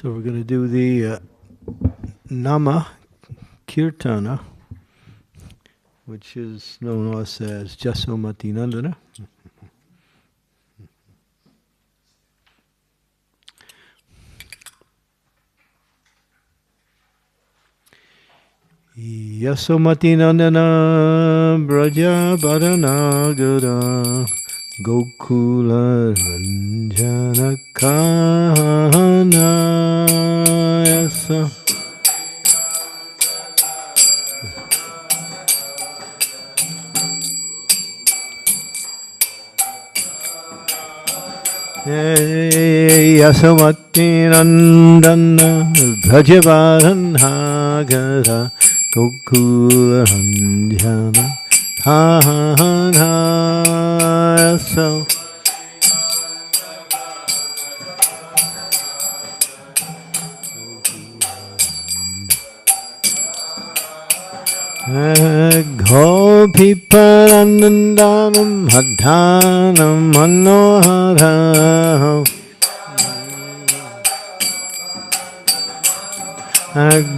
So we're going to do the Nama Kirtana, which is known also as Jasomati Nandana. Yasomati Nandana Braja Badanagara Gokula Ranjana Kana Yasa Yasomati Nandana Braja Badanagara Gokula Ranjana so Gopi Paranandanam Hadhanam Manoharam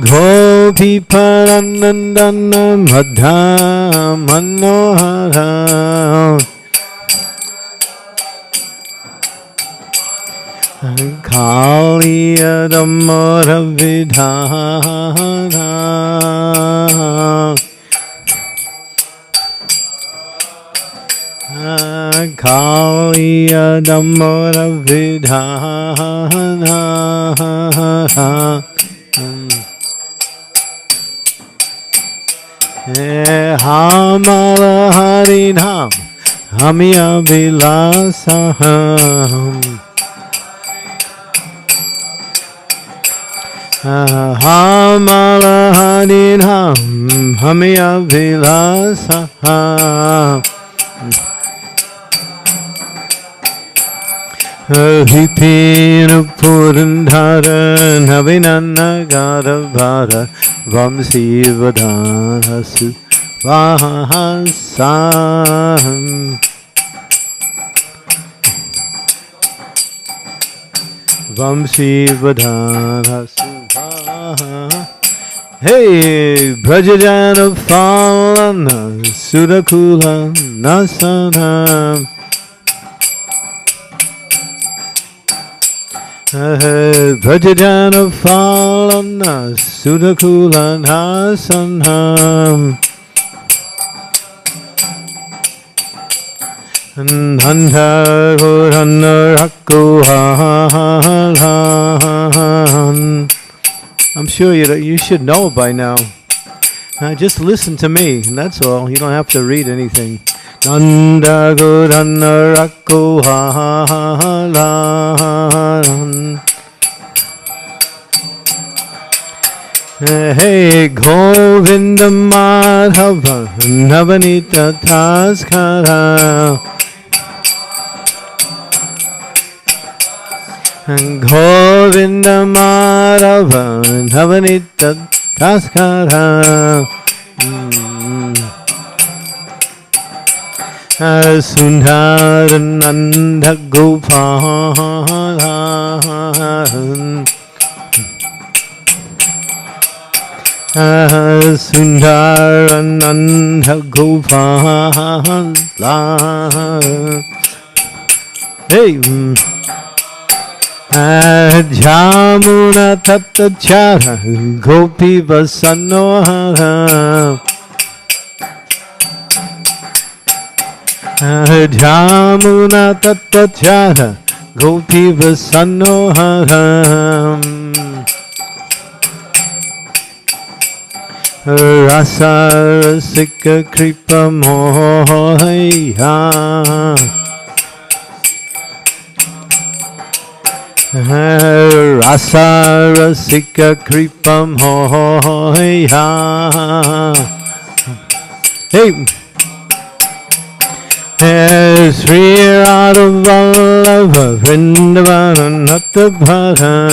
Gopi Paranandanam Hadhanam Manoharam Kaliya Damara Vidhana Kaliya Damara Vidhana Hamala Harinam Hamiya Vilasaham Hamala Harinam Hamiya Vilasaham Vipinu Purandhara Navinanagara Vara Vamsi Vadanasu Vahasam Vamsi Vadanasu Vahasam Hey Brajajana Falana Sudakula Nasanam Brajajana Falana Sudakula Nasanam Nanda Gurana Rakuhalan. I'm sure you should know by now. Just listen to me, and that's all. You don't have to read anything. Nanda Gurana Rakuhalan. Hey Govinda Madhava Navanita Taskara Govinda Madhava Navanita Taskara Sundharananda Gopalan Sundarananda Gopala Hey Jamuna Tattachara Gopi Vasanohara Jamuna Tattachara Gopi Vasanohara Rasa Rasika Kripa Mohaya Rasa Rasika Kripa Mohaya Hey Sri Radha Vallabha Vrindavana Nattabhara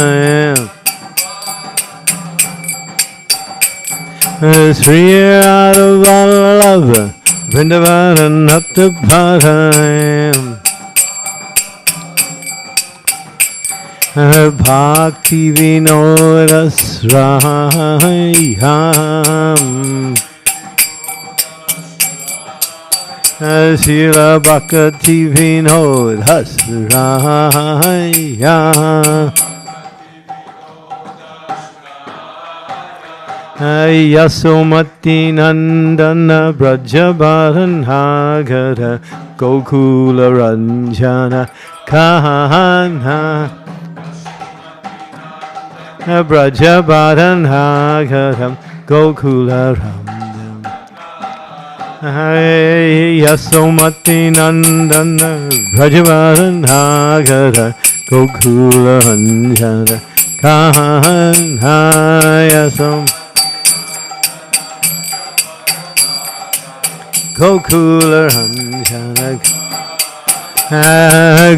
Sri Radha Vallabha Vrindavana Nattabhara Bhakti Vinodasrayam Srila Bhakti Vinodasrayam Yasomati Nandana Brajabaranagara Gokula Ranjana Kahana Brajabaranagaram Gokula Ranjana Yasomati Nandana Brajabaranagara Gokula Ranjana Kahana Yasom Gokula Ranjana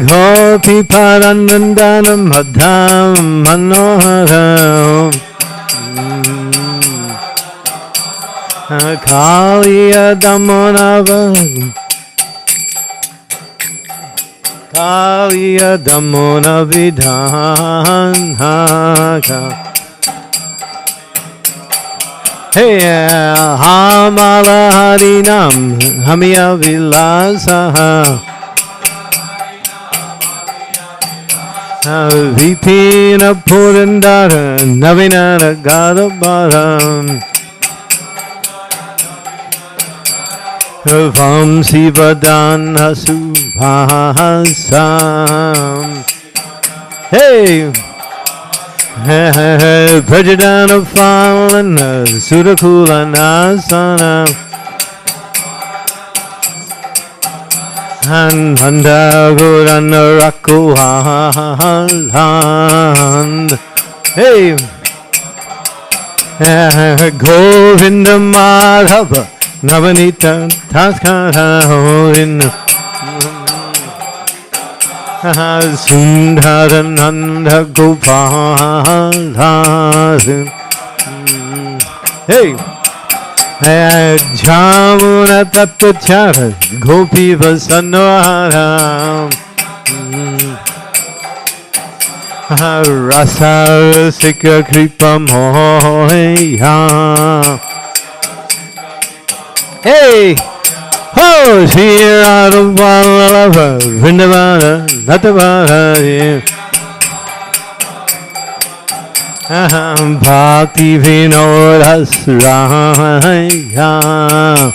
Gopi Paranandanam Madham Manoharam Kaliya Damonavagam Kaliya Damonavidhanaka Hey, Hamala Harinam Hamiya Vilasaha Vipina Purandara Navinara Gadabaram Vamsi Vadana Subhasam Hey! Prajadana Falana Sudakula Nasana Handa Gurana Rakuhan Hey Govinda Madhava Navanita Taskara Sundharananda Gopala Hey Jamuna Tattachara Gopi Vasanvara Rasa Sika Kripa Moya Hey Oh, Shira Rubalava, Vrindavana, Natavara, Bhakti Vinodasraya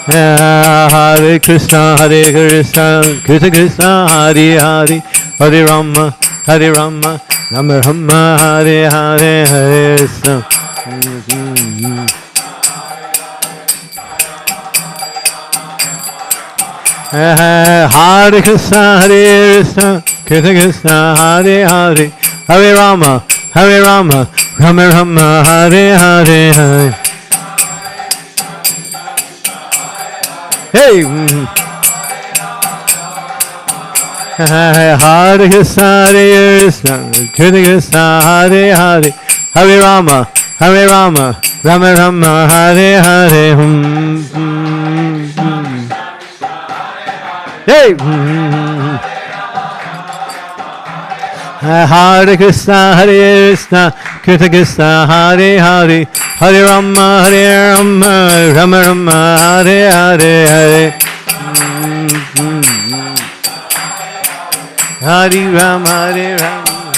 Hare Krishna, Hare Krishna, Krishna Krishna, Hare Hare, Hare-rama, Hare-rama, Rama-rama, Hare Hare, Hare-krishna. Hare Krishna, Hare Krishna, Krishna Krishna, Hare Hare, Hare-rama, Hare-rama, Rama-rama, Hare Hare, Hare. Hey! Hare Krishna, Hare Krishna, Krishna Krishna, Hare Hare, Hare-rama, Hare-rama, Rama-rama, Hare Hare. Hey! Hare Krishna, Hare Krishna, Krishna Krishna, Hare Hare, Hare-rama, Hare-rama, Rama-rama, Hare Hare, Hare. Hare-rama, Hare-rama.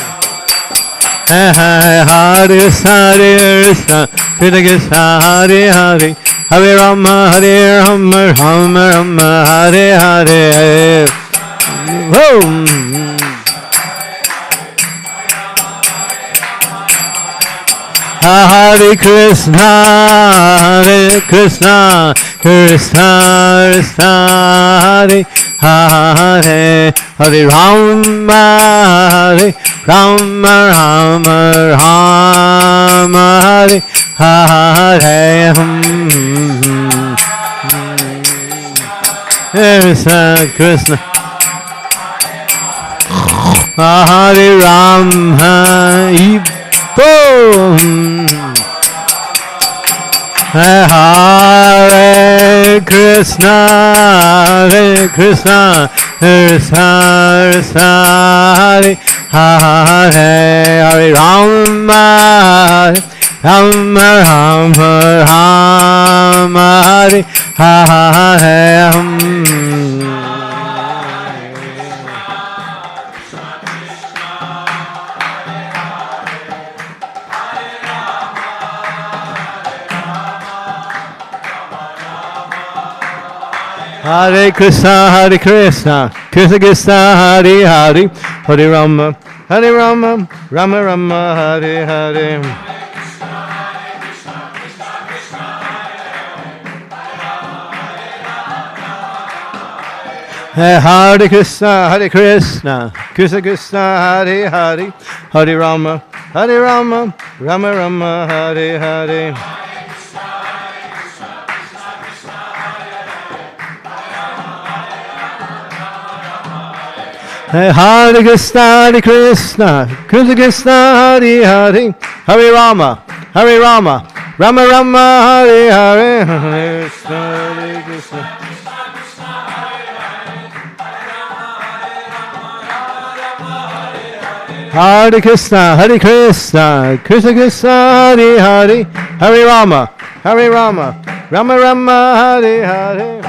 Hare Krishna, Hare Krishna, Krishna Krishna, Hare Hare, Hare-rama, Hare-rama, Rama-rama, Hare Hare, Hare. Hare Krishna, Hare Krishna, Krishna Krishna, Hare Hare, Hare-rama, Hare-rama, Rama-rama, Hare Hare. Krishna Krishna, Hare-rama, Boom! Hare Krishna, Hare Krishna, Krishna, Hare Hare, Hare Rama, Rama Rama, Rama Hare Hare. Hare Krishna, Hare Krishna, Krishna Krishna, Hare Hare, Hare Rama, Rama Rama, Hare Hare. Hare Krishna, Hare Krishna, Krishna Krishna, Hare Hare, Hare Rama, Rama Rama, Hare Hare. Hare Krishna, Hare Krishna, Krishna Krishna, Hare Hare, Hare Rama, Rama Rama, Hare Hare, Hare Krishna, Hare Krishna. Hare Krishna, Hare Krishna, Krishna Krishna, Hare Hare, Hare Rama, Rama Rama, Hare Hare.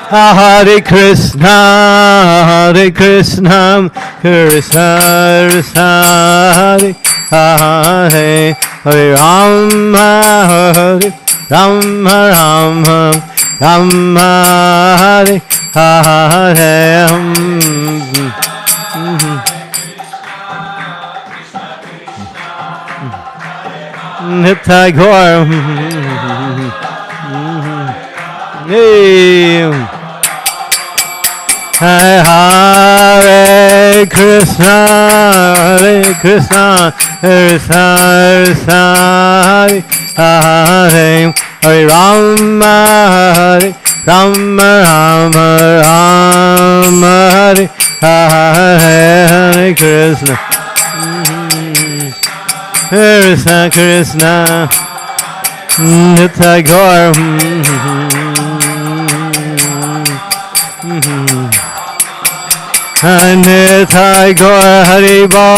Hare Krishna, Hare Krishna, Krishna Krishna, Hare Hare, Hare Rama, Rama Rama, Rama Hare Hare. Nitai Gaur. Hare Krishna, Hare Krishna, Krishna Krishna, Hare Hare, Hare Rama, Rama Rama, Rama Hare Hare, Hare Krishna, Krishna Krishna, Nitai Gaur. Nitai Gaur, Haribo,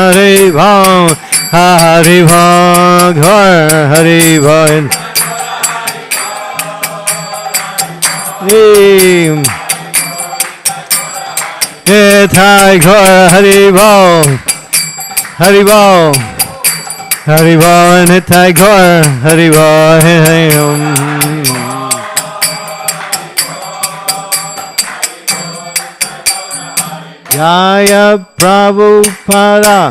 Haribo, Haribo, Gaur, Haribo. Nitai Gaur, Haribo, Haribo, Haribo, Nitai Gaur, Haribo, Jaya Prabhupada,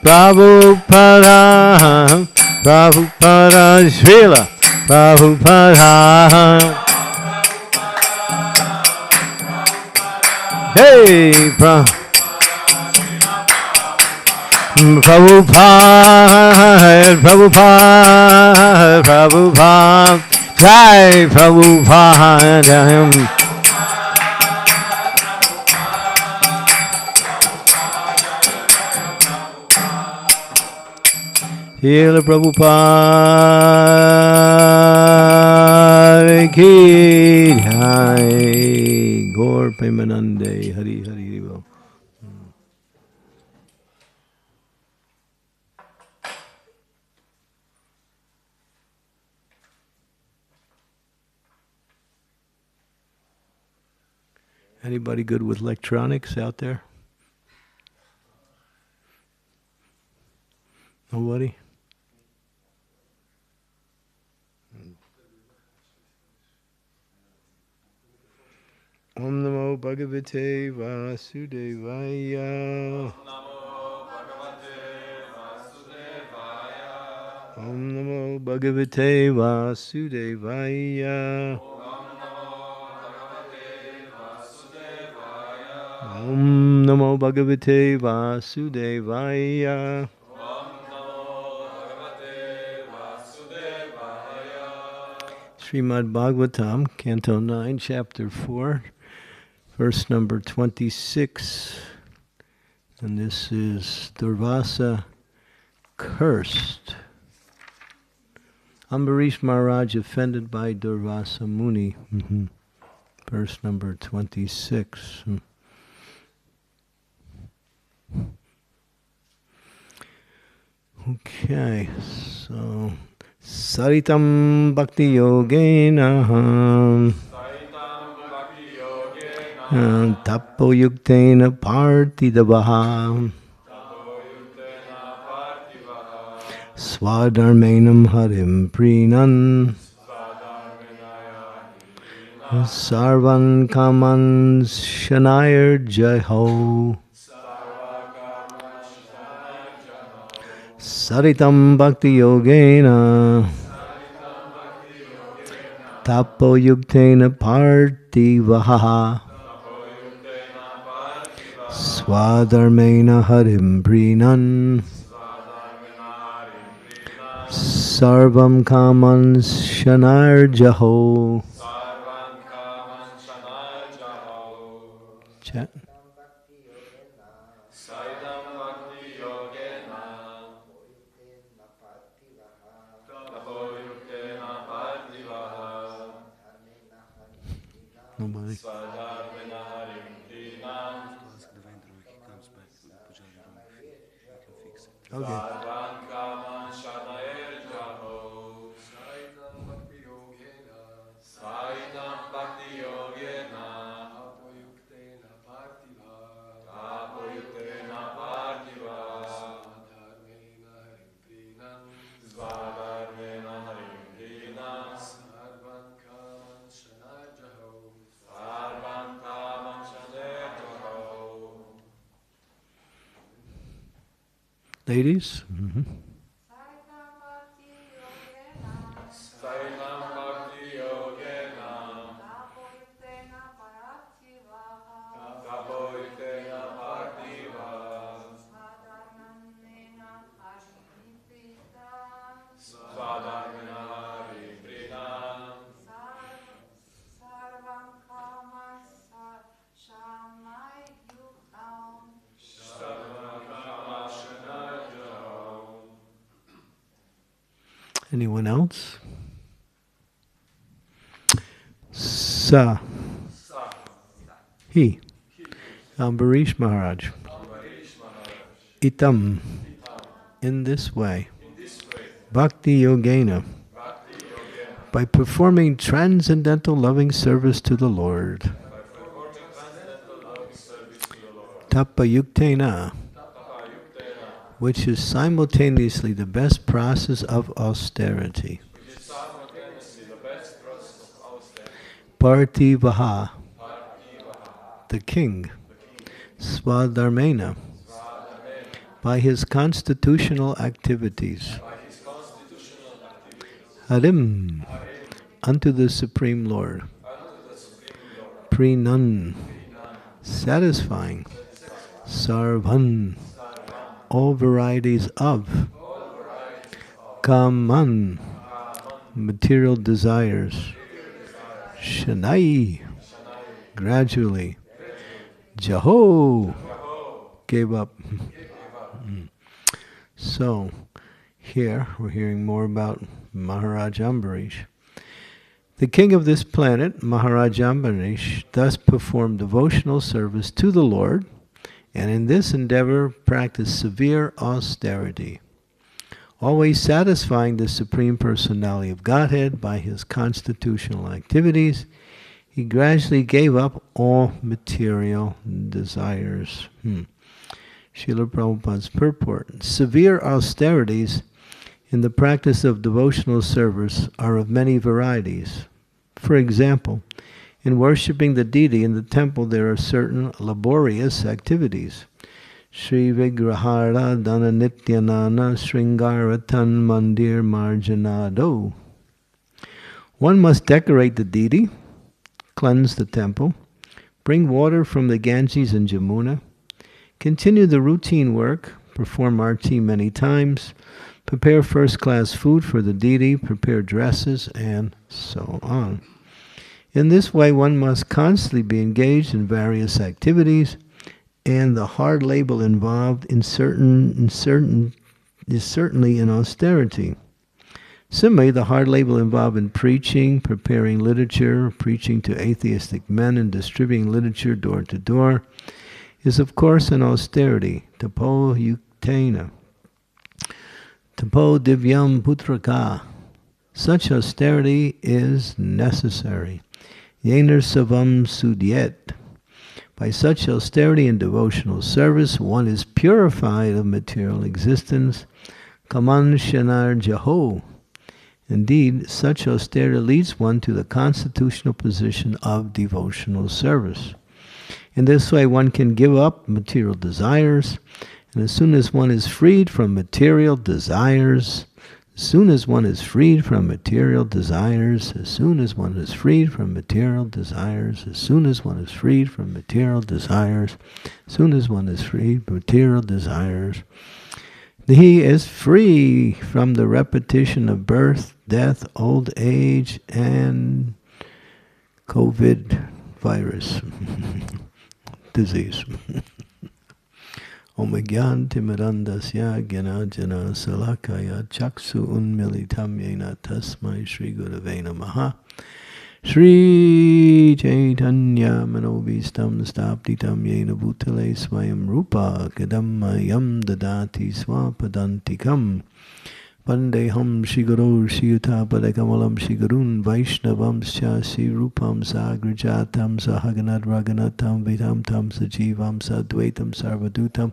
Prabhupada, Prabhupada, Srila Prabhupada. Hey, Prabhupada, Prabhupada, Prabhupada, Jai Prabhupada. Srila Prabhupada ki jai. Gaur Premanande, Hari Hari Haribo. Anybody good with electronics out there? Nobody? Om Namo Bhagavate Vasudevaya. Om Namo Bhagavate Vasudevaya. Om Namo Bhagavate Vasudevaya. Srimad Bhagavatam, Canto 9, Chapter 4, verse number 26. And this is Durvasa cursed Ambarish Maharaj offended by Durvasa Muni. Verse number 26. Okay, so Saritam bhakti-yogena tapo-yuktena partidavaha swadharmenam harim prinan sarvan kaman shanayar jaho. Saritam bhakti-yogena tapo-yuktena partivaha swadharmena harim prinan sarvam kaman shanar jaho. Chat. Nobody. Okay. Ladies? Anyone else? Sa. He. Ambarish Maharaj. Itam. In this way. Bhakti-yogena. By performing transcendental loving service to the Lord. Tapa-yuktena. Which is simultaneously the best process of austerity. Partivaha, the king. Swadharmena, by his constitutional activities. Harim, unto the Supreme Lord. Prinan, satisfying. Sarvan, all varieties of. Kaman, material desires. Shanai, gradually. Jaho, gave up. So, here we're hearing more about Maharaj Ambarish. The king of this planet, Maharaj Ambarish, thus performed devotional service to the Lord, and in this endeavor practiced severe austerity, always satisfying the Supreme Personality of Godhead by his constitutional activities. He gradually gave up all material desires. Srila Prabhupada's purport. Severe austerities in the practice of devotional service are of many varieties. For example, in worshipping the deity in the temple, there are certain laborious activities. Sri Vigrahara Dana Nityanana Sringaratan Mandir Marjanado. One must decorate the deity, cleanse the temple, bring water from the Ganges and Jamuna, continue the routine work, perform arti many times, prepare first-class food for the deity, prepare dresses, and so on. In this way, one must constantly be engaged in various activities, and the hard labor involved is certainly in austerity. Similarly, the hard labor involved in preaching, preparing literature, preaching to atheistic men, and distributing literature door to door is of course an austerity. Tapo yuktena. Tapo divyam putraka. Such austerity is necessary. Yener savam sudyet. By such austerity and devotional service, one is purified of material existence. Kaman shanar jaho. Indeed, such austerity leads one to the constitutional position of devotional service. In this way, one can give up material desires, and as soon as one is freed from material desires, as soon as one is freed from material desires, as soon as one is freed from material desires, as soon as one is freed from material desires, as soon as one is freed from material desires, he is free from the repetition of birth, death, old age, and COVID virus disease. Om Gyan Timirandasya Gyanajana Salakaya Chaksu Unmilitam Yena Tasmai Shri Gurave Namaha Shri Chaitanya Manobhistam Staptitam Yena Bhutale Swayam Rupa Kadammayam Dadati Swapadantikam Vandeham Shiguru Shiyuta Padakamalam Shigurun Vaishnavamscha Sri Rupam Sagrajatam Sahaganat Raganatam Vedam Tam Sajivam Sadvaitam Sarvadutam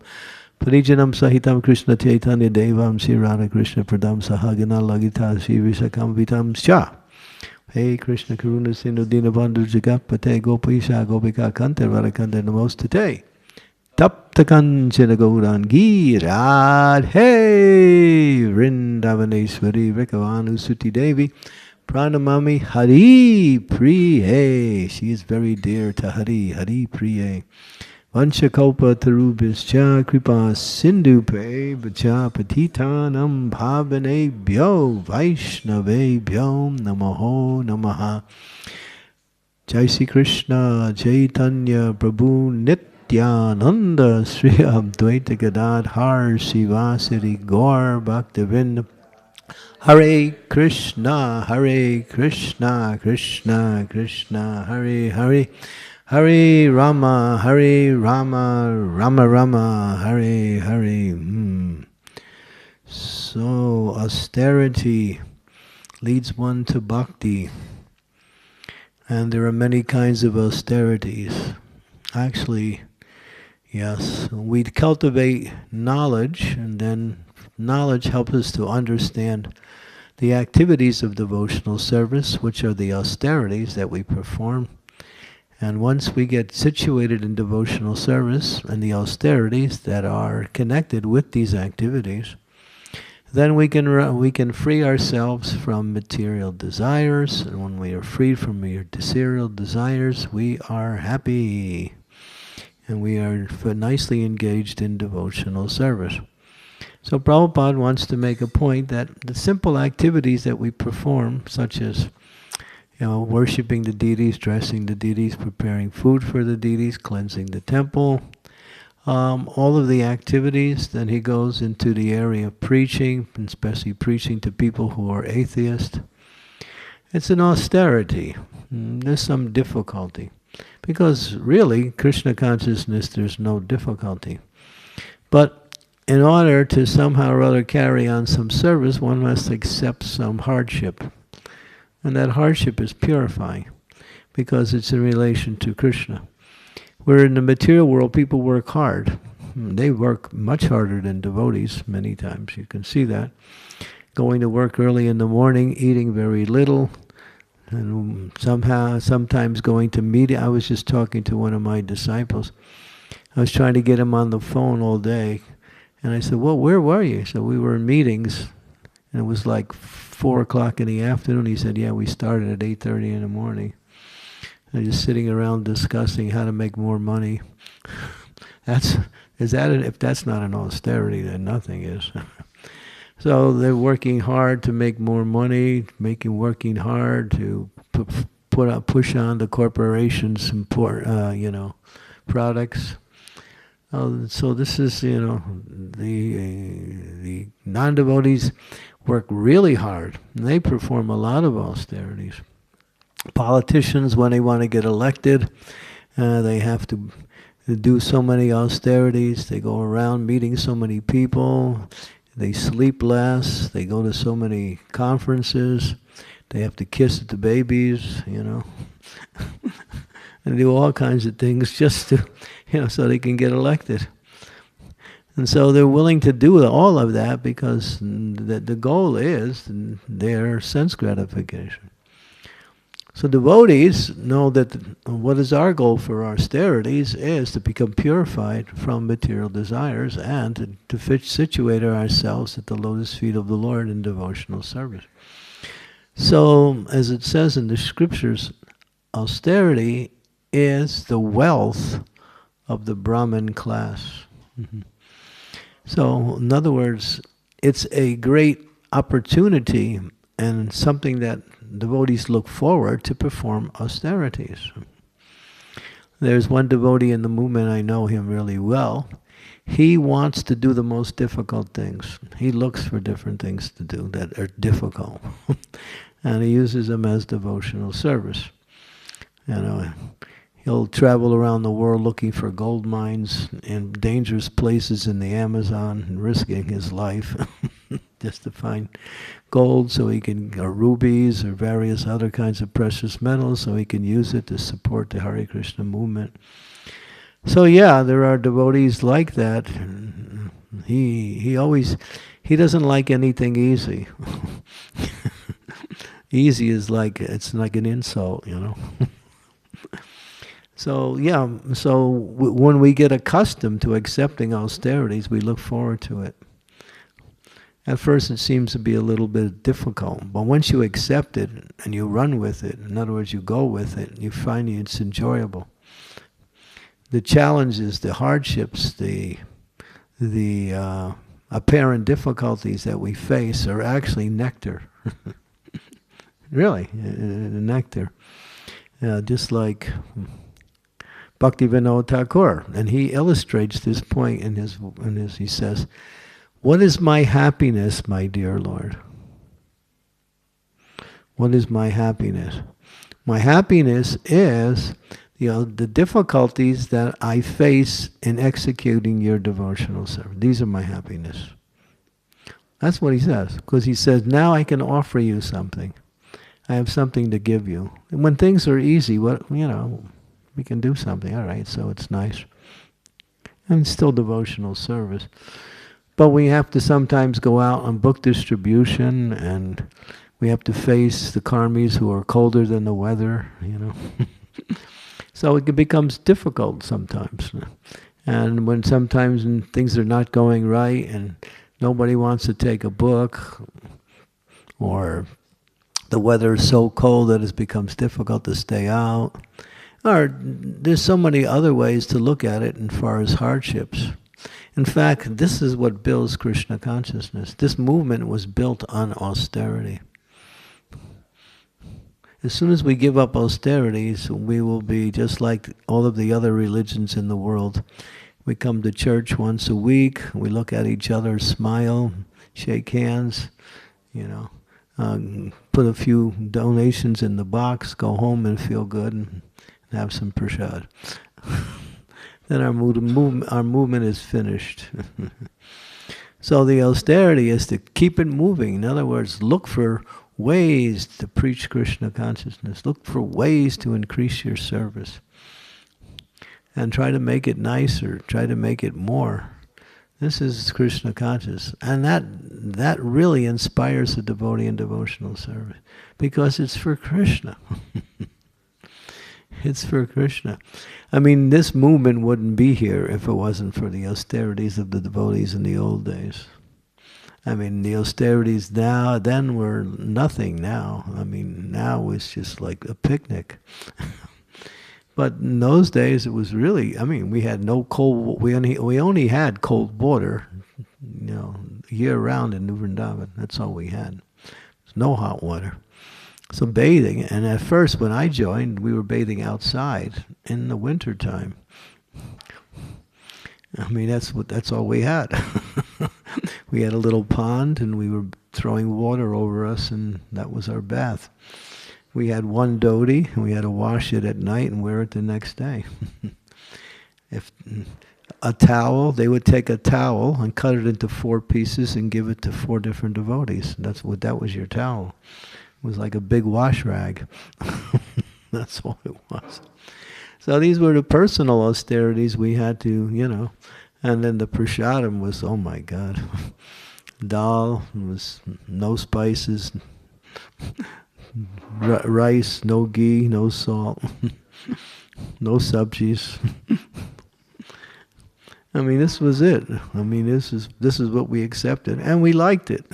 Parijanam Sahitam Krishna Chaitanya Devam Sri Hare Krishna Pradam Sahagana Lagita Sri Vishakam Vitam Scha Hey Krishna Karuna Sindhu Dinabandhu Jagapate Gopisha Gopika Kanta Radhakanta Namostate Tapta Kanchana Gaurangi Radhe Vrindavaneshwari Vikavanu Suti Devi Pranamami Hari Priye. She is very dear to Hari, Hari Priye. Vanchakalpa Tarubhischa Kripa Sindhu Pe Vacha Patitanam Bhavane Bhyo Vaishnave Bhyo Namaho Namaha. Jai Sri Krishna Chaitanya Prabhu Nityananda Sri Advaita Gadadhar Sivasari Gaur Bhaktivinoda Hare Krishna, Hare Krishna, Krishna Krishna, Hare Hare, Hare Rama, Hare Rama, Rama Rama, Hare Hare. So austerity leads one to bhakti. And there are many kinds of austerities. Actually, yes, we cultivate knowledge, and then knowledge helps us to understand the activities of devotional service, which are the austerities that we perform. And once we get situated in devotional service and the austerities that are connected with these activities, then we can free ourselves from material desires. And when we are freed from material desires, we are happy. And we are nicely engaged in devotional service. So Prabhupada wants to make a point that the simple activities that we perform, such as worshipping the deities, dressing the deities, preparing food for the deities, cleansing the temple, all of the activities, then he goes into the area of preaching, especially preaching to people who are atheists. It's an austerity. There's some difficulty. Because really, Krishna consciousness, there's no difficulty. But in order to somehow or other carry on some service, one must accept some hardship. And that hardship is purifying, because it's in relation to Krishna. Where in the material world, people work hard. They work much harder than devotees many times. You can see that. Going to work early in the morning, eating very little, and sometimes going to meeting. I was just talking to one of my disciples. I was trying to get him on the phone all day. And I said, well, where were you? So we were in meetings, and it was like 4 o'clock in the afternoon. He said, yeah, we started at 8:30 in the morning. And just sitting around discussing how to make more money. If that's not an austerity, then nothing is. So they're working hard to make more money, working hard to push on the corporations products. So this is, the non-devotees, work really hard. And they perform a lot of austerities. Politicians, when they want to get elected, they have to do so many austerities. They go around meeting so many people. They sleep less. They go to so many conferences. They have to kiss the babies, and do all kinds of things just to, so they can get elected. And so they're willing to do all of that because the goal is their sense gratification. So devotees know that what is our goal for austerities is to become purified from material desires and to situate ourselves at the lotus feet of the Lord in devotional service. So, as it says in the scriptures, austerity is the wealth of the Brahmin class. Mm-hmm. So, in other words, it's a great opportunity and something that devotees look forward to perform austerities. There's one devotee in the movement, I know him really well. He wants to do the most difficult things. He looks for different things to do that are difficult. And he uses them as devotional service. He'll travel around the world looking for gold mines in dangerous places in the Amazon and risking his life just to find gold or rubies or various other kinds of precious metals so he can use it to support the Hare Krishna movement. So yeah, there are devotees like that. He doesn't like anything easy. Easy is it's like an insult, So yeah, when we get accustomed to accepting austerities, we look forward to it. At first it seems to be a little bit difficult, but once you accept it and you run with it, in other words, you go with it, you find it's enjoyable. The challenges, the hardships, the apparent difficulties that we face are actually nectar. Really, nectar. Just like Bhaktivinoda Thakur, and he illustrates this point in his. He says, "What is my happiness, my dear Lord? What is my happiness? My happiness is, the difficulties that I face in executing your devotional service. These are my happiness." That's what he says, because he says, now I can offer you something. I have something to give you. And when things are easy, we can do something. All right, so it's nice. And it's still devotional service. But we have to sometimes go out on book distribution, and we have to face the karmis who are colder than the weather, So it becomes difficult sometimes. And when sometimes things are not going right and nobody wants to take a book, or the weather is so cold that it becomes difficult to stay out, or there's so many other ways to look at it as far as hardships. In fact, this is what builds Krishna consciousness. This movement was built on austerity. As soon as we give up austerities, we will be just like all of the other religions in the world. We come to church once a week, we look at each other, smile, shake hands, put a few donations in the box, go home and feel good and have some prasad. Then our movement is finished. So the austerity is to keep it moving. In other words, look for ways to preach Krishna consciousness. Look for ways to increase your service. And try to make it nicer. Try to make it more. This is Krishna conscious. And that really inspires the devotee in devotional service. Because it's for Krishna. It's for Krishna. I mean, this movement wouldn't be here if it wasn't for the austerities of the devotees in the old days. I mean, the austerities then were nothing now. I mean, now it's just like a picnic. But in those days, it was really, we had no cold, we only had cold water, year round in New Vrindavan. That's all we had. There's no hot water. So bathing, and at first when I joined, we were bathing outside in the winter time. That's all we had. We had a little pond, and we were throwing water over us, and that was our bath. We had one dhoti, and we had to wash it at night and wear it the next day. If a towel, they would take a towel and cut it into 4 pieces and give it to 4 different devotees. That was your towel. It was like a big wash rag. That's all it was. So these were the personal austerities we had to, and then the prasadam was, oh my God, dal was no spices, rice, no ghee, no salt, no sabjis. I mean, this was it. I mean, this is what we accepted, and we liked it.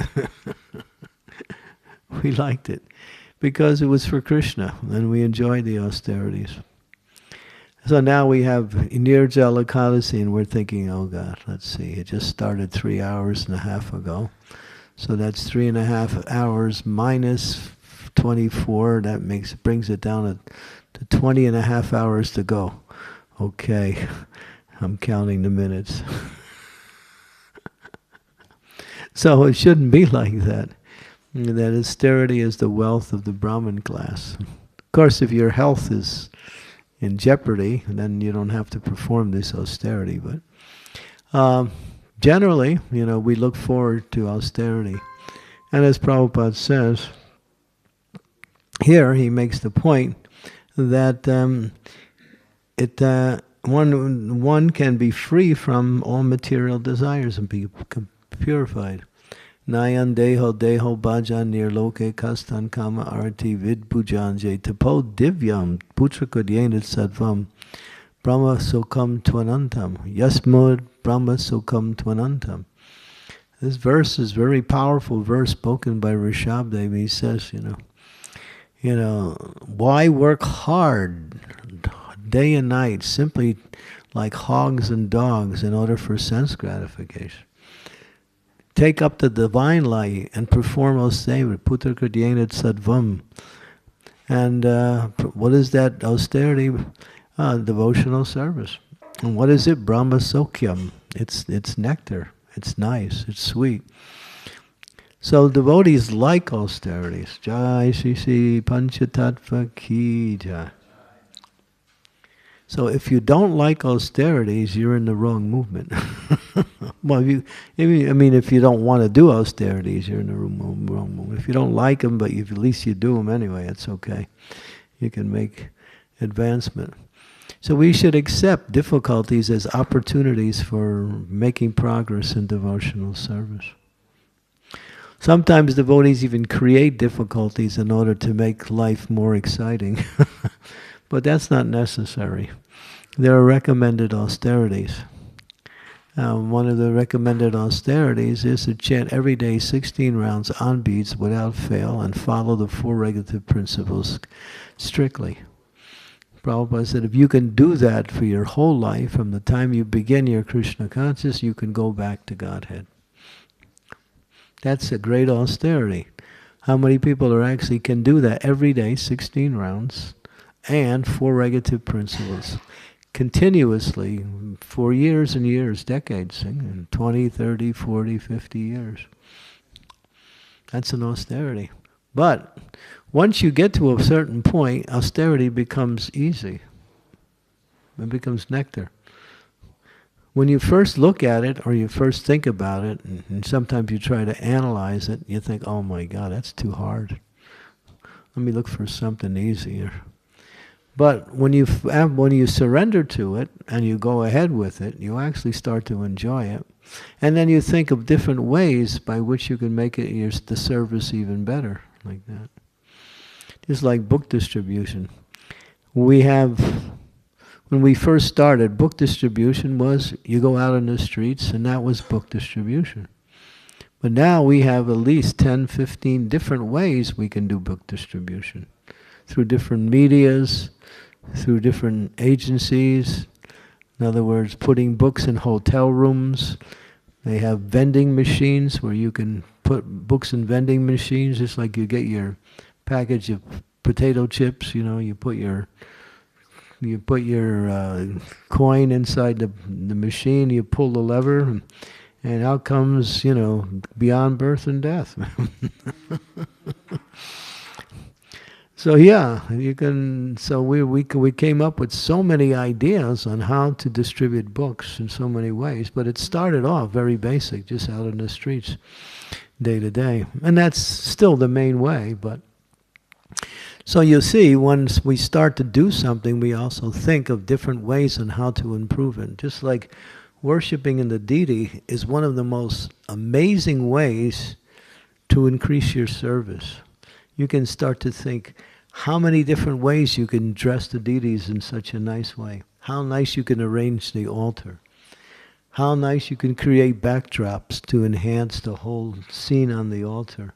We liked it because it was for Krishna, and we enjoyed the austerities. So now we have Nirjala Ekadasi, and we're thinking, oh God, let's see, it just started 3 hours and a half ago. So that's 3.5 hours minus 24. That brings it down to 20.5 hours to go. Okay, I'm counting the minutes. So it shouldn't be like that. That austerity is the wealth of the Brahmin class. Of course, if your health is in jeopardy, then you don't have to perform this austerity. But generally, we look forward to austerity. And as Prabhupada says, here he makes the point that one can be free from all material desires and be purified. Nayan deho bhajan nirloke kastan kama arti vid pujanje tapo divyam putrakudyena sattvam brahma sokam tvanantam yasmud brahma sokam tvanantam. This verse is a very powerful verse spoken by Rishabdev. He says, why work hard day and night simply like hogs and dogs in order for sense gratification? Take up the divine light and perform austerity, putra kudyena sattvam. And what is that austerity? Devotional service. And what is it? Brahma sokyam. It's nectar. It's nice. It's sweet. So devotees like austerities. Jai Shri Shri Panchatattva Ki Jai. So if you don't like austerities, you're in the wrong movement. Well, if you don't want to do austerities, you're in the wrong movement. If you don't like them, but at least you do them anyway, it's okay. You can make advancement. So we should accept difficulties as opportunities for making progress in devotional service. Sometimes devotees even create difficulties in order to make life more exciting. But that's not necessary. There are recommended austerities. One of the recommended austerities is to chant every day 16 rounds on beats without fail and follow the 4 regulative principles strictly. Prabhupada said if you can do that for your whole life, from the time you begin your Krishna consciousness, you can go back to Godhead. That's a great austerity. How many people actually can do that every day, 16 rounds? And 4 regulative principles continuously for years and years, decades, 20, 30, 40, 50 years. That's an austerity. But once you get to a certain point, austerity becomes easy. It becomes nectar. When you first look at it or you first think about it, and sometimes you try to analyze it, you think, oh my God, that's too hard. Let me look for something easier. But when you surrender to it and you go ahead with it, you actually start to enjoy it. And then you think of different ways by which you can make the service even better, like that. Just like book distribution. When we first started, book distribution was you go out on the streets, and that was book distribution. But now we have at least 10, 15 different ways we can do book distribution. Through different medias, through different agencies. In other words, putting books in hotel rooms. They have vending machines where you can put books in vending machines, just like you get your package of potato chips. You put your coin inside the machine. You pull the lever, And out comes, beyond birth and death. So yeah, you can. So we came up with so many ideas on how to distribute books in so many ways. But it started off very basic, just out in the streets, day to day, and that's still the main way. But so you see, once we start to do something, we also think of different ways on how to improve it. Just like worshiping in the deity is one of the most amazing ways to increase your service. You can start to think how many different ways you can dress the deities in such a nice way. How nice you can arrange the altar. How nice you can create backdrops to enhance the whole scene on the altar.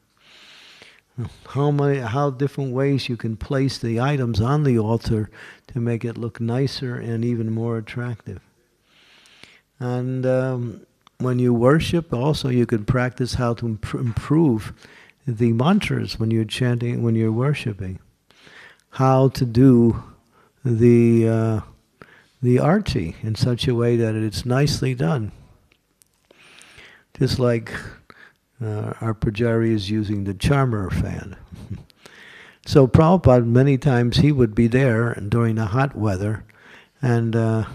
How different ways you can place the items on the altar to make it look nicer and even more attractive. And when you worship, also you can practice how to improve the mantras when you're chanting, when you're worshiping. How to do the arti in such a way that it's nicely done. Just like our Pujari is using the charmer fan. So Prabhupada, many times he would be there during the hot weather, and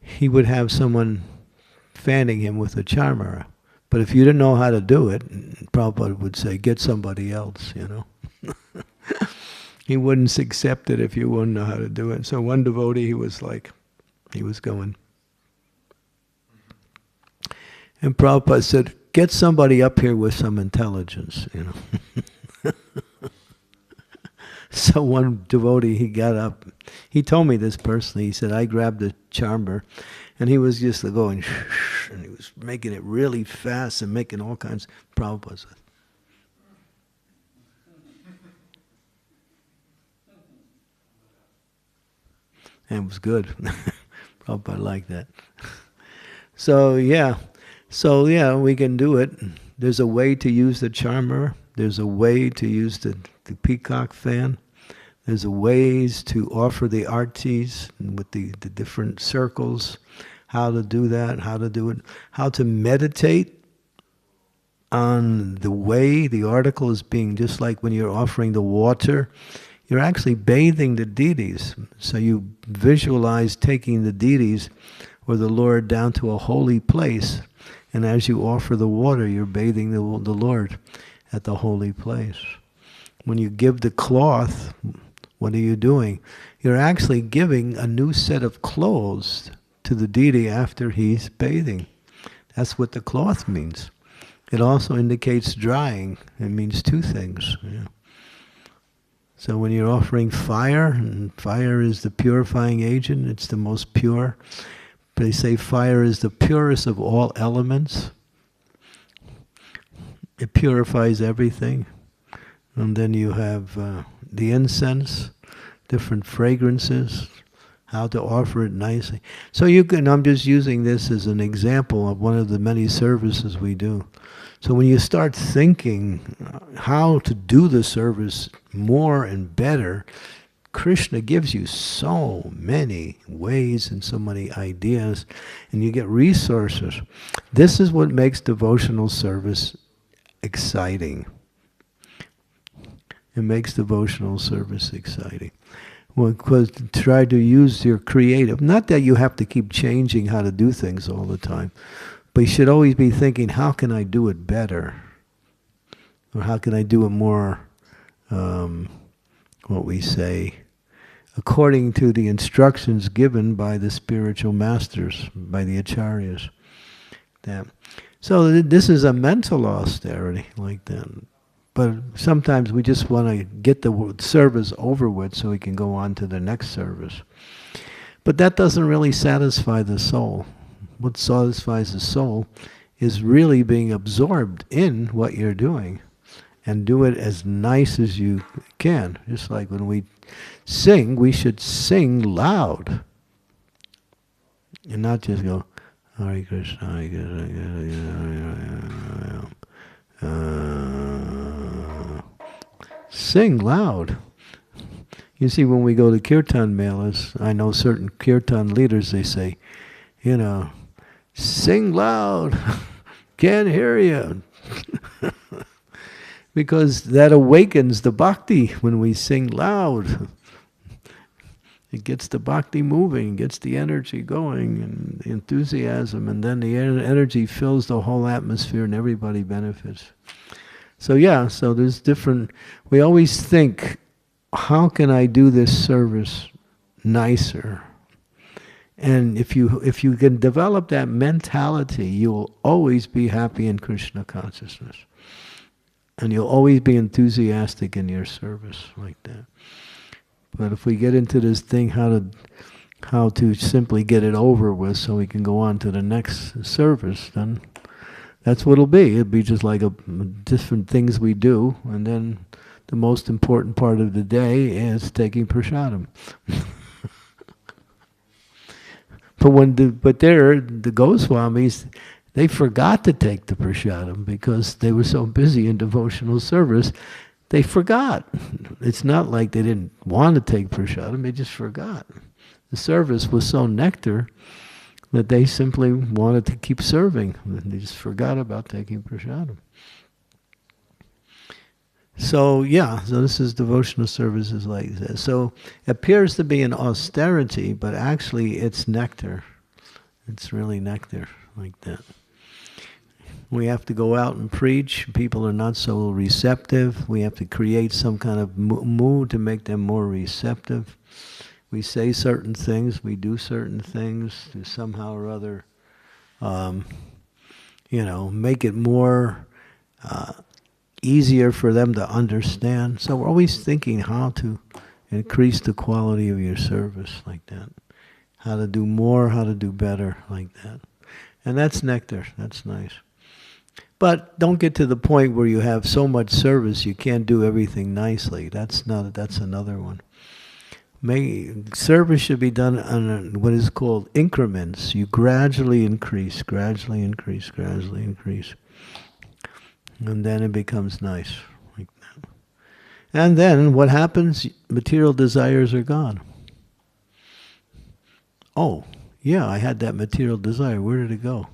he would have someone fanning him with a charmer. But if you didn't know how to do it, Prabhupada would say, get somebody else, He wouldn't accept it if you wouldn't know how to do it. So one devotee, he was going. And Prabhupada said, get somebody up here with some intelligence, So one devotee, he got up. He told me this personally. He said, I grabbed the charmer, and he was just going, and he was making it really fast and making all kinds. Prabhupada said, and it was good. Prabhupada liked that. So yeah, we can do it. There's a way to use the charmer. There's a way to use the peacock fan. There's a ways to offer the artis with the different circles. How to do that, how to do it. How to meditate on the way the article is being, just like when you're offering the water. You're actually bathing the deities. So you visualize taking the deities or the Lord down to a holy place. And as you offer the water, you're bathing the Lord at the holy place. When you give the cloth, what are you doing? You're actually giving a new set of clothes to the deity after he's bathing. That's what the cloth means. It also indicates drying. It means two things. So when you're offering fire, and fire is the purifying agent, it's the most pure. They say fire is the purest of all elements. It purifies everything. And then you have the incense, different fragrances, how to offer it nicely. So I'm just using this as an example of one of the many services we do. So when you start thinking how to do the service more and better, Krishna gives you so many ways and so many ideas, and you get resources. This is what makes devotional service exciting. It makes devotional service exciting. Well, because try to use your creative, not that you have to keep changing how to do things all the time, but you should always be thinking, how can I do it better? Or how can I do it more, what we say, according to the instructions given by the spiritual masters, by the acharyas. So this is a mental austerity like that. But sometimes we just want to get the service over with so we can go on to the next service. But that doesn't really satisfy the soul. What satisfies the soul is really being absorbed in what you're doing and do it as nice as you can. Just like when we sing, we should sing loud and not just go, Hare Krišna, Hare Krišna, Hare Krishna. Sing loud. You see, when we go to kirtan melas, I know certain kirtan leaders, they say, sing loud, can't hear you. Because that awakens the bhakti when we sing loud. It gets the bhakti moving, gets the energy going, and the enthusiasm, and then the energy fills the whole atmosphere and everybody benefits. So yeah, so there's different, we always think, how can I do this service nicer? And if you can develop that mentality, you will always be happy in Krishna consciousness. And you'll always be enthusiastic in your service like that. But if we get into this thing, how to simply get it over with so we can go on to the next service, then that's what it'll be. It'll be just like different things we do, and then the most important part of the day is taking prasadam. But the Goswamis, they forgot to take the prasadam because they were so busy in devotional service. They forgot. It's not like they didn't want to take prasadam, they just forgot. The service was so nectar that they simply wanted to keep serving. They just forgot about taking prasadam. So yeah, so this is devotional services like this. So it appears to be an austerity, but actually it's nectar. It's really nectar like that. We have to go out and preach. People are not so receptive. We have to create some kind of mood to make them more receptive. We say certain things, we do certain things to somehow or other, make it more easier for them to understand. So we're always thinking how to increase the quality of your service like that. How to do more, how to do better like that. And that's nectar, that's nice. But don't get to the point where you have so much service you can't do everything nicely. That's another one. Service should be done on what is called increments. You gradually increase, gradually increase, gradually increase. And then it becomes nice. Like that. And then what happens? Material desires are gone. Oh, yeah, I had that material desire. Where did it go?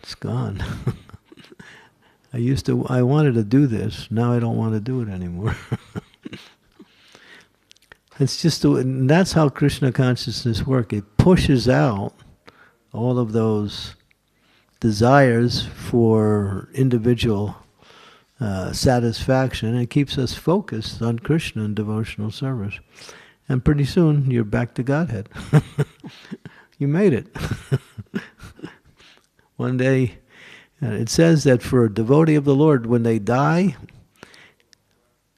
It's gone. I wanted to do this. Now I don't want to do it anymore. It's just, and that's how Krishna consciousness works. It pushes out all of those desires for individual satisfaction, and it keeps us focused on Krishna and devotional service. And pretty soon, you're back to Godhead. You made it. One day, it says that for a devotee of the Lord, when they die,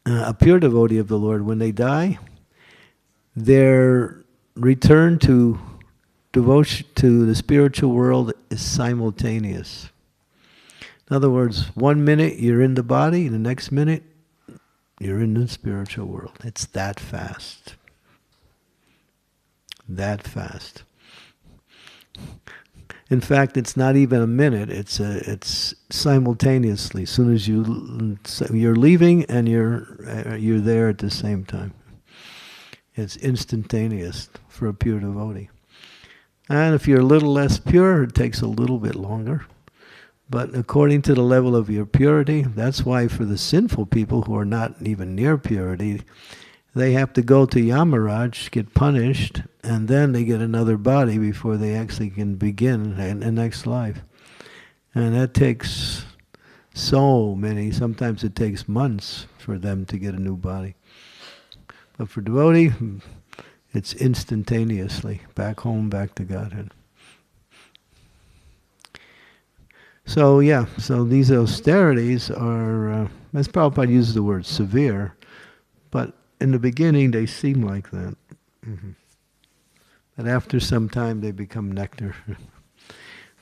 a pure devotee of the Lord, when they die, their return to devotion to the spiritual world is simultaneous. In other words, 1 minute you're in the body, the next minute you're in the spiritual world. It's that fast. That fast. In fact, it's not even a minute. It's simultaneously. As soon as you're leaving and you're there at the same time. It's instantaneous for a pure devotee. And if you're a little less pure, it takes a little bit longer. But according to the level of your purity, that's why for the sinful people who are not even near purity, they have to go to Yamaraj, get punished, and then they get another body before they actually can begin the next life. And that takes so many, sometimes it takes months for them to get a new body. But for devotee, it's instantaneously, back home, back to Godhead. So yeah, so these austerities are, as Prabhupada uses the word severe, but in the beginning they seem like that. Mm-hmm. But after some time they become nectar.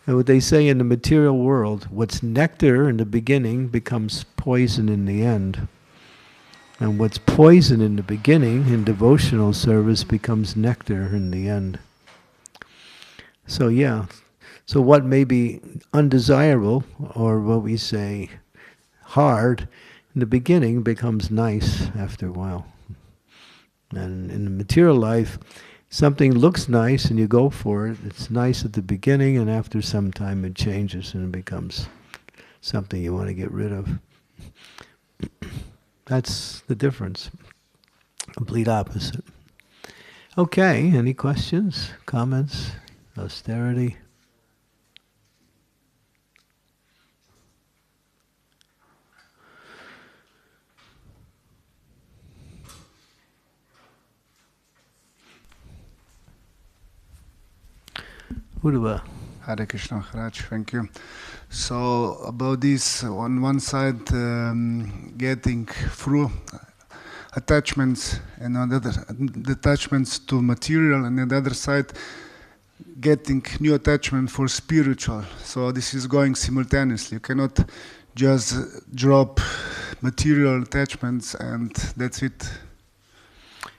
And what they say in the material world, what's nectar in the beginning becomes poison in the end. And what's poison in the beginning, in devotional service, becomes nectar in the end. So yeah, so what may be undesirable, or what we say hard, in the beginning becomes nice after a while. And in the material life, something looks nice and you go for it. It's nice at the beginning, and after some time it changes and it becomes something you want to get rid of. That's the difference. Complete opposite. Okay, any questions, comments, austerity? Uddhava. Hare Krishna, Maharaj, thank you. So about this, on one side, getting through attachments, and on the other, attachments to material, and on the other side, getting new attachment for spiritual. So this is going simultaneously. You cannot just drop material attachments and that's it.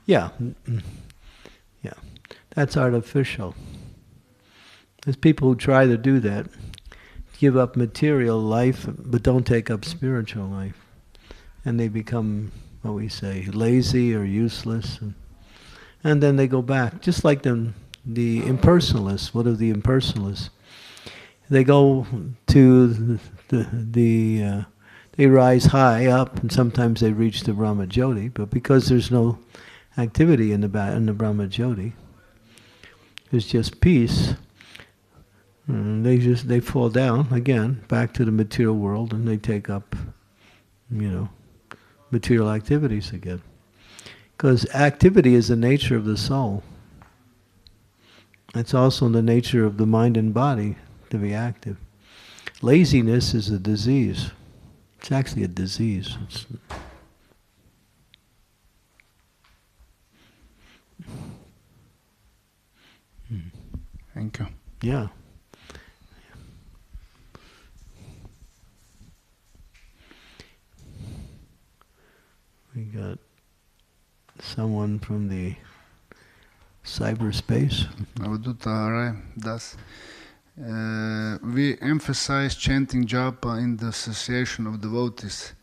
Yeah, yeah, that's artificial. There's people who try to do that, give up material life, but don't take up spiritual life. And they become, what we say, lazy or useless. And then they go back, just like the impersonalists. What are the impersonalists? They go to they rise high up, and sometimes they reach the Brahma Jyoti, but because there's no activity in the Brahma Jyoti, there's just peace. They fall down again back to the material world, and they take up, material activities again. Because activity is the nature of the soul. It's also the nature of the mind and body to be active. Laziness is a disease. It's actually a disease. Thank you. Yeah. We got someone from the cyberspace. We emphasize chanting japa in the association of devotees,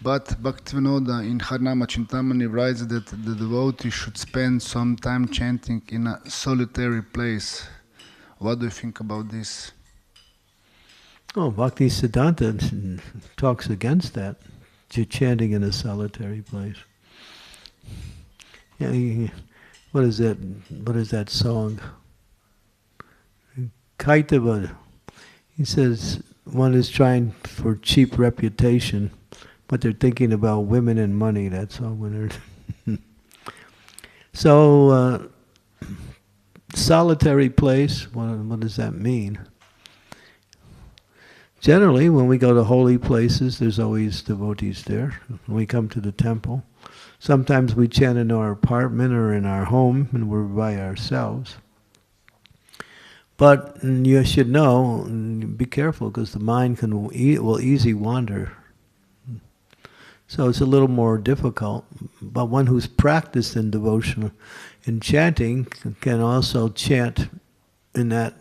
but Bhaktivinoda in Hare-Rama Chintamani writes that the devotee should spend some time chanting in a solitary place. What do you think about this? Oh, Bhakti Siddhanta talks against that. Chanting in a solitary place. Yeah, what is that? What is that song? Kaitava. He says one is trying for cheap reputation, but they're thinking about women and money. That's all. When they're so solitary place. What does that mean? Generally, when we go to holy places, there's always devotees there. When we come to the temple, sometimes we chant in our apartment or in our home, and we're by ourselves. But you should know, be careful, because the mind will easily wander. So it's a little more difficult. But one who's practiced in devotion, in chanting, can also chant in that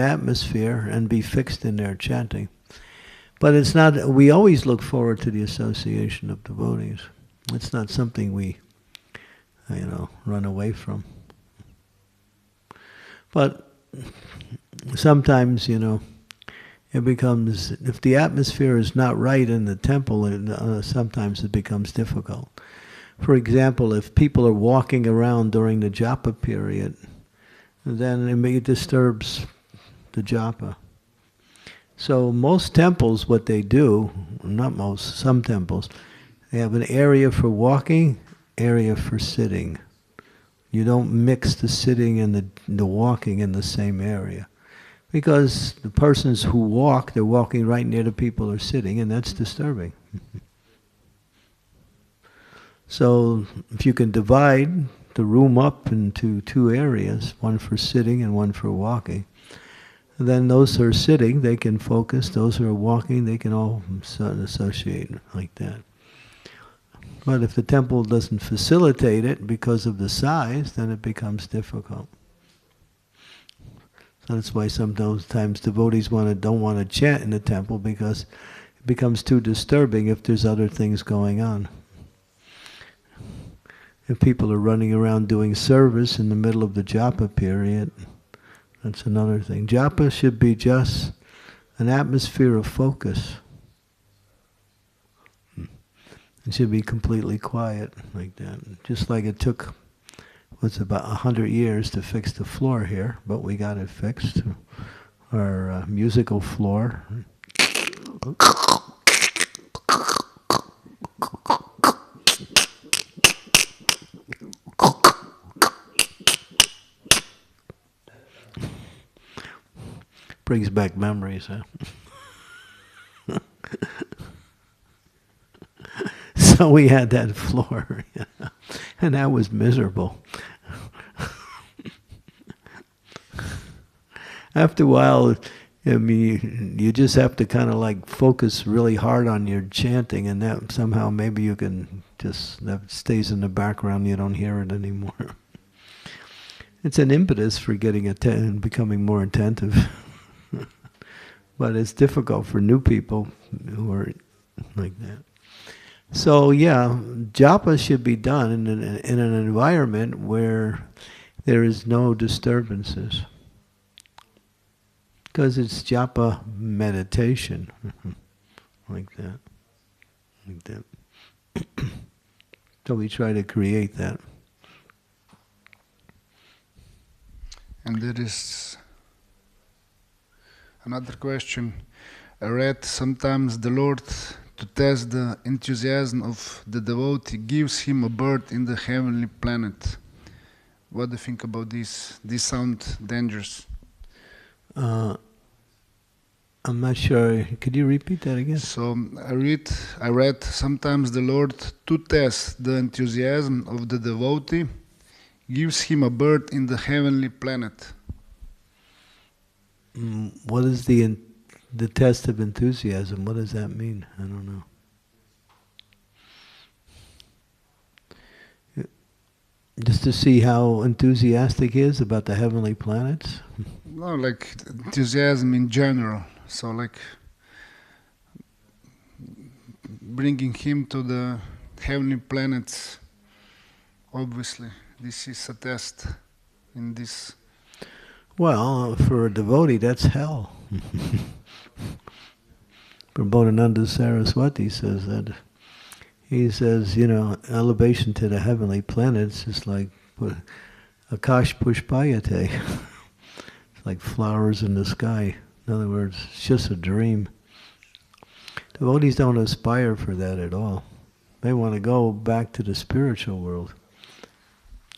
atmosphere and be fixed in their chanting. But it's not, we always look forward to the association of devotees. It's not something we, run away from. But sometimes, it becomes, if the atmosphere is not right in the temple, sometimes it becomes difficult. For example, if people are walking around during the japa period, then it disturbs the japa. So most temples, what they do, not most, some temples, they have an area for walking, area for sitting. You don't mix the sitting and the walking in the same area. Because the persons who walk, they're walking right near the people who are sitting, and that's disturbing. So if you can divide the room up into two areas, one for sitting and one for walking, then those who are sitting, they can focus. Those who are walking, they can all associate like that. But if the temple doesn't facilitate it because of the size, then it becomes difficult. So that's why sometimes devotees don't want to chant in the temple, because it becomes too disturbing if there's other things going on. if people are running around doing service in the middle of the japa period, that's another thing. Japa should be just an atmosphere of focus. It should be completely quiet like that. Just like it took, what's about 100 years to fix the floor here, but we got it fixed. Our musical floor. Brings back memories, huh? So we had that floor, and that was miserable. After a while, I mean, you just have to kind of like focus really hard on your chanting, and that somehow maybe you can just, that stays in the background, you don't hear it anymore. It's an impetus for getting becoming more attentive. But it's difficult for new people who are like that. So yeah, japa should be done in an environment where there is no disturbances. Because it's japa meditation. Like that. Like that. So we try to create that. And there is another question. I read sometimes the Lord, to test the enthusiasm of the devotee, gives him a bird in the heavenly planet. What do you think about this? This sounds dangerous. I'm not sure. Could you repeat that again? So I read sometimes the Lord, to test the enthusiasm of the devotee, gives him a bird in the heavenly planet. What is the test of enthusiasm? What does that mean? I don't know. Just to see how enthusiastic he is about the heavenly planets? No, like enthusiasm in general. So like bringing him to the heavenly planets, obviously. This is a test in this. Well, for a devotee, that's hell. Prabodhananda Saraswati says that. He says, elevation to the heavenly planets is like akash pushpayate. It's like flowers in the sky. In other words, it's just a dream. Devotees don't aspire for that at all. They want to go back to the spiritual world.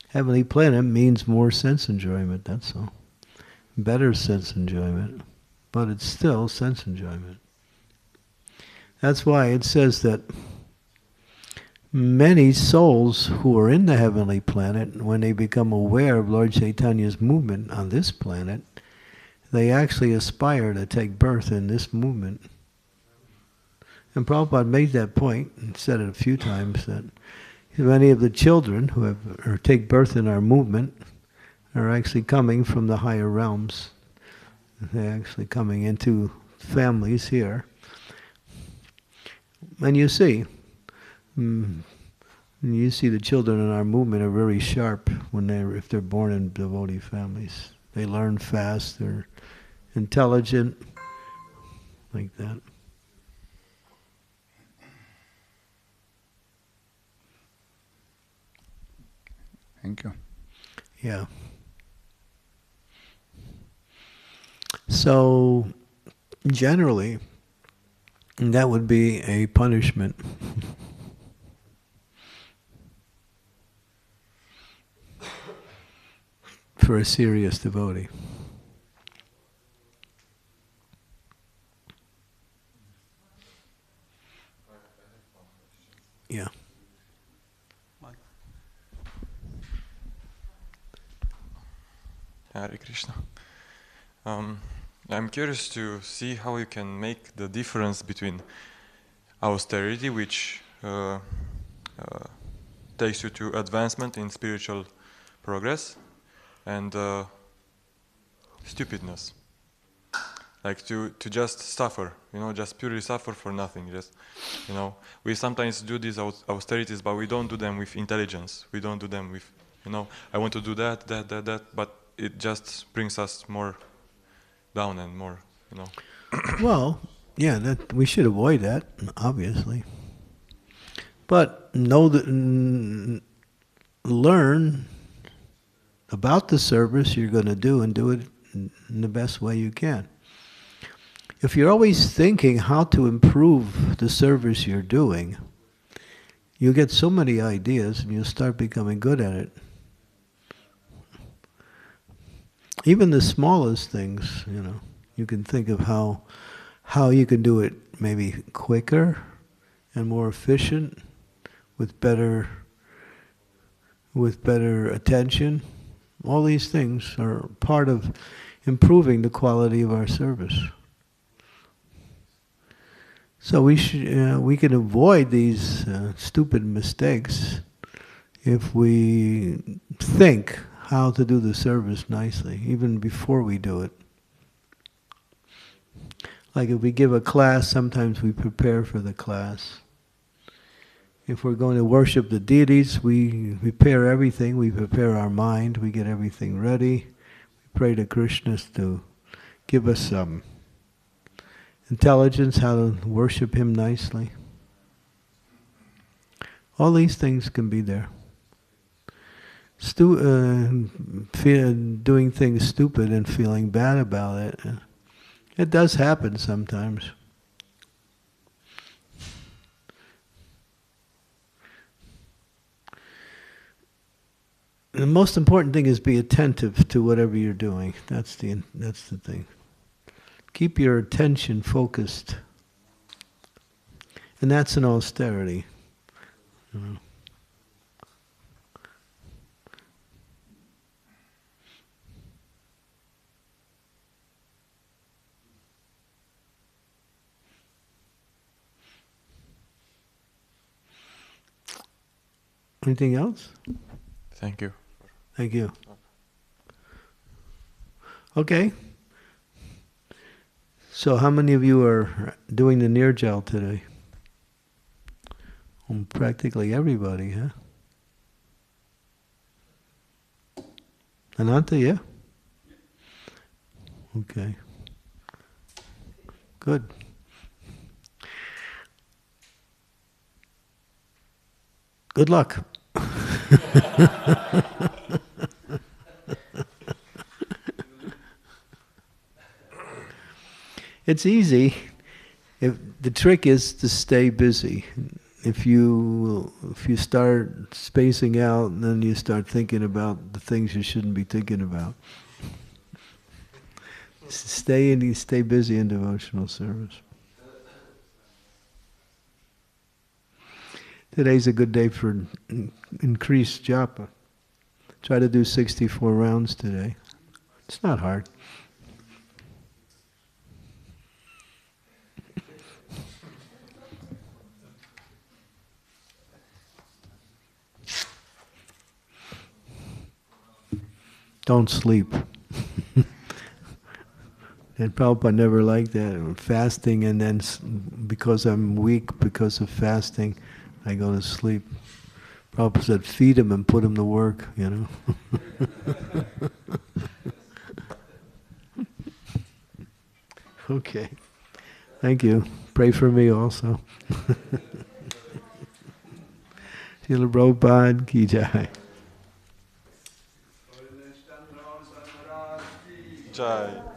Heavenly planet means more sense enjoyment, that's all. Better sense enjoyment. But it's still sense enjoyment. That's why it says that many souls who are in the heavenly planet, when they become aware of Lord Chaitanya's movement on this planet, they actually aspire to take birth in this movement. And Prabhupada made that point, and said it a few times, that many of the children who have or take birth in our movement are actually coming from the higher realms. They're actually coming into families here. And you see the children in our movement are very sharp if they're born in devotee families. They learn fast, they're intelligent, like that. Thank you. Yeah. So, generally, that would be a punishment. For a serious devotee. Yeah. Hare Krishna. I'm curious to see how you can make the difference between austerity, which takes you to advancement in spiritual progress, and stupidness. like to just suffer, just purely suffer for nothing. Just, we sometimes do these austerities, but we don't do them with intelligence. We don't do them with, I want to do that, but it just brings us more down and more, Well, yeah, that we should avoid that, obviously. But know that, learn about the service you're going to do and do it in the best way you can. If you're always thinking how to improve the service you're doing, you'll get so many ideas and you'll start becoming good at it. Even the smallest things, you can think of how you can do it maybe quicker and more efficient, with better attention. All these things are part of improving the quality of our service. So we can avoid these stupid mistakes if we think how to do the service nicely, even before we do it. Like if we give a class, sometimes we prepare for the class. If we're going to worship the deities, we prepare everything. We prepare our mind. We get everything ready. We pray to Krishna to give us some intelligence, how to worship him nicely. All these things can be there. Doing things stupid and feeling bad about it, it does happen sometimes. The most important thing is be attentive to whatever you're doing. That's the thing. Keep your attention focused. And that's an austerity. Anything else? Thank you. Thank you. Okay. So how many of you are doing the Nirjal today? Practically everybody, huh? Ananta, yeah? Okay. Good. Good luck. It's easy. If the trick is to stay busy. If you start spacing out, then you start thinking about the things you shouldn't be thinking about. Stay busy in devotional service. Today's a good day for increased japa. Try to do 64 rounds today. It's not hard. Don't sleep. And Prabhupada never liked that. Fasting, and then because I'm weak because of fasting, I go to sleep. Prabhupada said, feed him and put him to work, Okay. Thank you. Pray for me also. Srila Prabhupada ki jai. Jai.